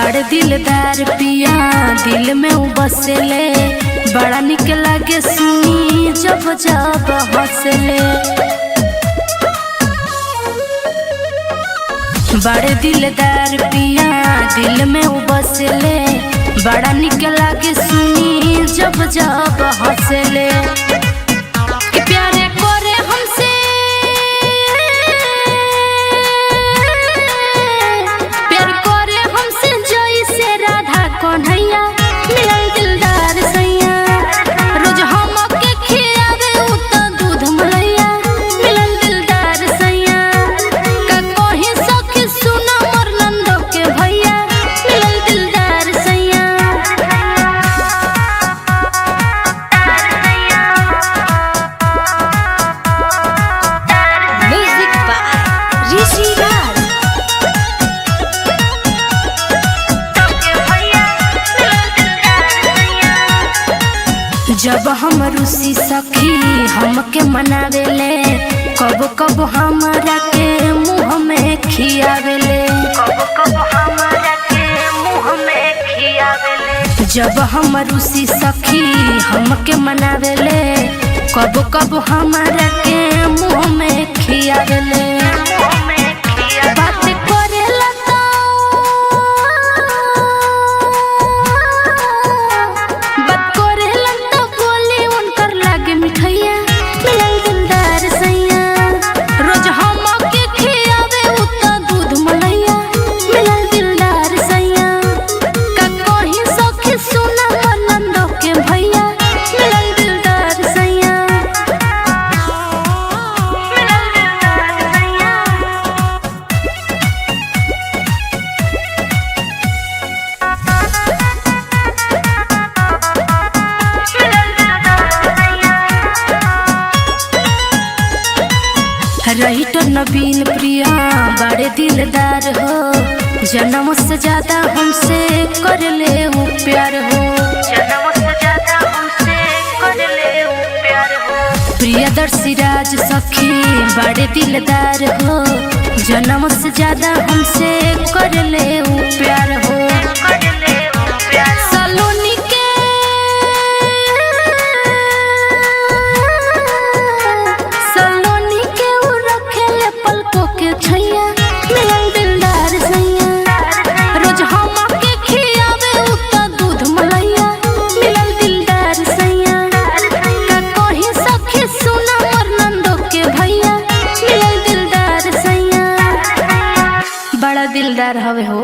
बड़ दिलदार पिया दिल में उ बसेले, बड़ा निक लागे सुनी जब जब हंसले। बड़े दिलदार पिया दिल में उ बसेले, बड़ा निक लागे सुनी जब जब हंसले। कि प्यारे करे हमसे प्यार करे हमसे जैसे राधा कन्हैया, मिलल दिलदार सैया रोज हमके खियावे उ त दूध मलैया, मिलल दिलदार सैया। का कहीं सखी सुना मोर नंदो के भैया, मिलल दिलदार सैया। म्यूजिक बाय ऋषि राज। जब हम रूसी सखी हमके मनावेले, कब कब हमरा के मुँह में खियावेले, जब हम रूसी सखी हमके मनावेले, कब कब हमरा के मुँह में खियावेले। बात करेला तो बात करेला तो बोली उनकर लागे मिठैया, मिलल दिलदार सैया रोज हमके खियावे उ त दूध मलैया, मिलल दिलदार सैया। का कहीं सखी सुना नंदो के भैया, मिलल दिलदार सैया। रही तो नवीन प्रिया बड़े दिलदार हो, जन्म से ज्यादा हमसे कर ले वो प्यार हो, प्रियदर्शी राज सखी बड़े दिलदार हो, जन्म से ज्यादा हमसे कर ले वो प्यार हो। सलोनी के पलकों के छैया, मिलल दिलदार सैया रोज हमके खियावे उ त दूध मलैया, मिलल दिलदार सैया। का कहीं सखी सुना मोर नंदो के भैया, मिलल दिलदार सैया। बड़ा दिलदार हवे हो।